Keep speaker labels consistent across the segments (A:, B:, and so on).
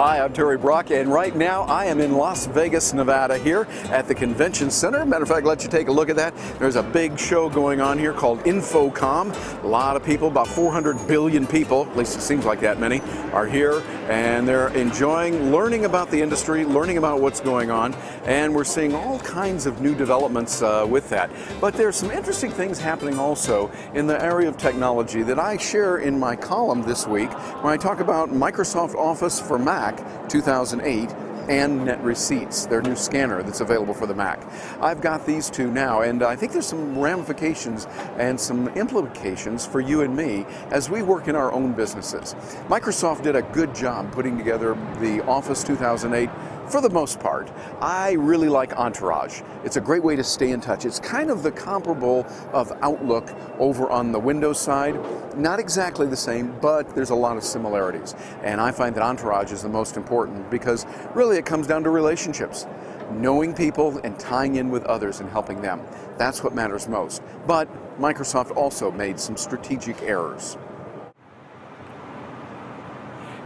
A: Hi, I'm Terry Brock, and right now I am in Las Vegas, Nevada here at the Convention Center. Matter of fact, let you take a look at that. There's a big show going on here called InfoComm. A lot of people, about 400 billion people, at least it seems like that many, are here, and they're enjoying learning about the industry, learning about what's going on, and we're seeing all kinds of new developments with that. But there's some interesting things happening also in the area of technology that I share in my column this week when I talk about Microsoft Office for Mac 2008 and NeatReceipts, their new scanner that's available for the Mac. I've got these two now, and I think there's some ramifications and some implications for you and me as we work in our own businesses. Microsoft did a good job putting together the Office 2008 for the most part. I really like Entourage. It's a great way to stay in touch. It's kind of the comparable of Outlook over on the Windows side. Not exactly the same, but there's a lot of similarities. And I find that Entourage is the most important because really it comes down to relationships. Knowing people and tying in with others and helping them. That's what matters most. But Microsoft also made some strategic errors.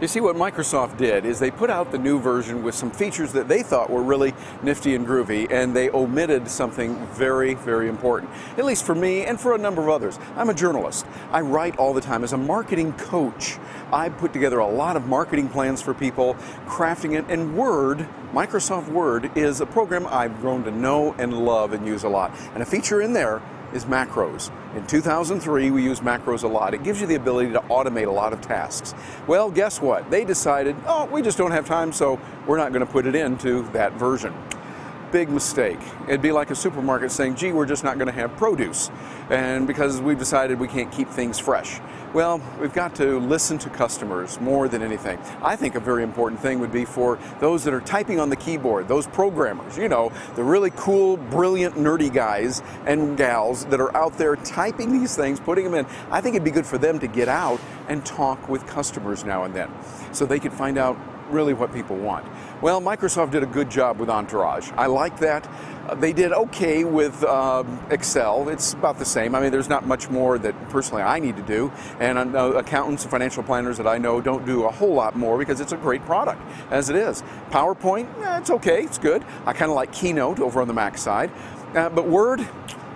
A: You see, what Microsoft did is they put out the new version with some features that they thought were really nifty and groovy, and they omitted something very, very important, at least for me and for a number of others. I'm a journalist. I write all the time. As a marketing coach, I put together a lot of marketing plans for people, crafting it, and Word, Microsoft Word, is a program I've grown to know and love and use a lot. And a feature in there is macros. In 2003, we used macros a lot. It gives you the ability to automate a lot of tasks. Well, guess what? They decided, oh, we just don't have time, so we're not going to put it into that version. Big mistake. It'd be like a supermarket saying, gee, we're just not going to have produce, and because we've decided we can't keep things fresh. Well, we've got to listen to customers more than anything. I think a very important thing would be for those that are typing on the keyboard, those programmers, you know, the really cool, brilliant, nerdy guys and gals that are out there typing these things, putting them in. I think it'd be good for them to get out and talk with customers now and then so they could find out really what people want. Well, Microsoft did a good job with Entourage. I like that. They did okay with Excel. It's about the same. I mean, there's not much more that personally I need to do, and accountants and financial planners that I know don't do a whole lot more because it's a great product as it is. PowerPoint, it's okay, it's good. I kind of like Keynote over on the Mac side, but Word,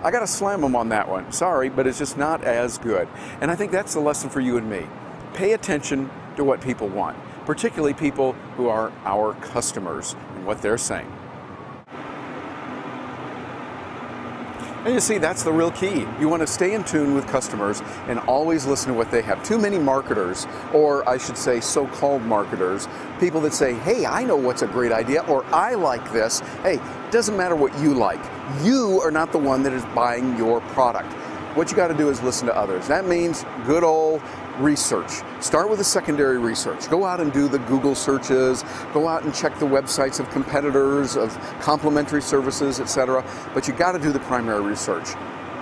A: I got to slam them on that one. Sorry, but it's just not as good. And I think that's the lesson for you and me. Pay attention to what people want, particularly people who are our customers and what they're saying. And you see, that's the real key. You want to stay in tune with customers and always listen to what they have. Too many marketers, or I should say so-called marketers, people that say, hey, I know what's a great idea, or I like this. Hey, it doesn't matter what you like. You are not the one that is buying your product. What you got to do is listen to others. That means good old research. Start with the secondary research. Go out and do the Google searches. Go out and check the websites of competitors, of complementary services, etc. But you got to do the primary research.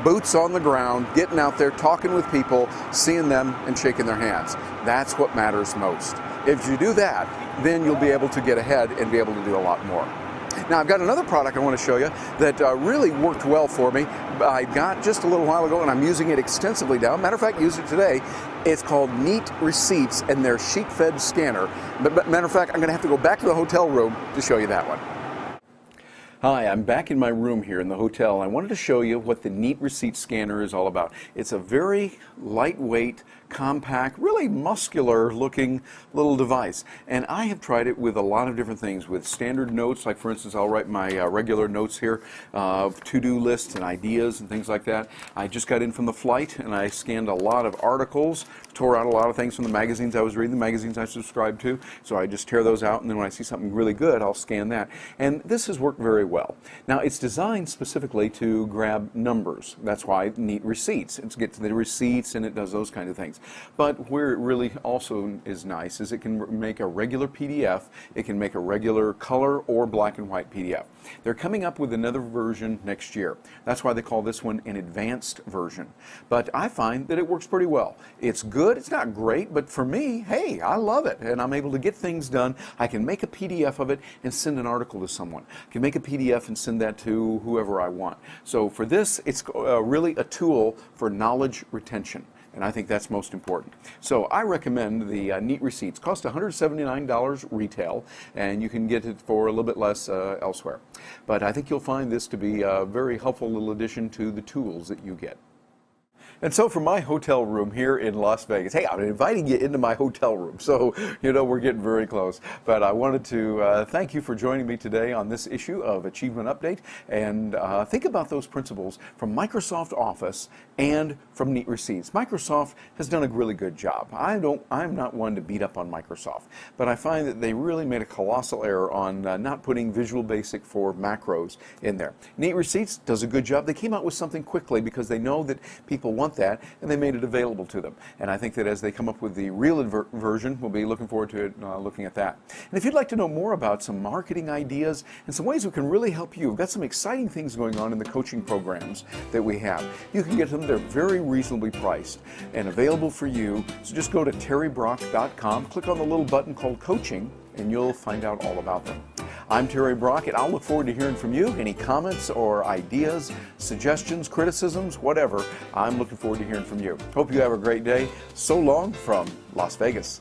A: Boots on the ground, getting out there, talking with people, seeing them and shaking their hands. That's what matters most. If you do that, then you'll be able to get ahead and be able to do a lot more. Now, I've got another product I want to show you that really worked well for me. I got just a little while ago, and I'm using it extensively now. Matter of fact, used it today. It's called NeatReceipts and their sheet-fed scanner. But matter of fact, I'm going to have to go back to the hotel room to show you that one. Hi, I'm back in my room here in the hotel. I wanted to show you what the NeatReceipts scanner is all about. It's a very lightweight, compact, really muscular looking little device. And I have tried it with a lot of different things, with standard notes, like for instance, I'll write my regular notes here, to-do lists and ideas and things like that. I just got in from the flight and I scanned a lot of articles, tore out a lot of things from the magazines I was reading, the magazines I subscribed to. So I just tear those out, and then when I see something really good, I'll scan that. And this has worked very well. Now, it's designed specifically to grab numbers. That's why NeatReceipts. It gets the receipts and it does those kind of things. But where it really also is nice is it can make a regular PDF, it can make a regular color or black and white PDF. They're coming up with another version next year. That's why they call this one an advanced version. But I find that it works pretty well. It's good, it's not great, but for me, hey, I love it, and I'm able to get things done. I can make a PDF of it and send an article to someone. I can make a PDF and send that to whoever I want. So for this, it's really a tool for knowledge retention. And I think that's most important. So I recommend the NeatReceipts. Cost $179 retail, and you can get it for a little bit less elsewhere. But I think you'll find this to be a very helpful little addition to the tools that you get. And so from my hotel room here in Las Vegas, hey, I'm inviting you into my hotel room, so you know we're getting very close. But I wanted to thank you for joining me today on this issue of Achievement Update, and think about those principles from Microsoft Office and from NeatReceipts. Microsoft has done a really good job. I'm not one to beat up on Microsoft, but I find that they really made a colossal error on not putting Visual Basic for macros in there. NeatReceipts does a good job. They came out with something quickly because they know that people want that, and they made it available to them. And I think that as they come up with the real version, we'll be looking forward to it, looking at that. And if you'd like to know more about some marketing ideas and some ways we can really help you, we've got some exciting things going on in the coaching programs that we have. You can get them. They're very reasonably priced and available for you. So just go to terrybrock.com, click on the little button called Coaching, and you'll find out all about them. I'm Terry Brock, and I'll look forward to hearing from you. Any comments or ideas, suggestions, criticisms, whatever, I'm looking forward to hearing from you. Hope you have a great day. So long from Las Vegas.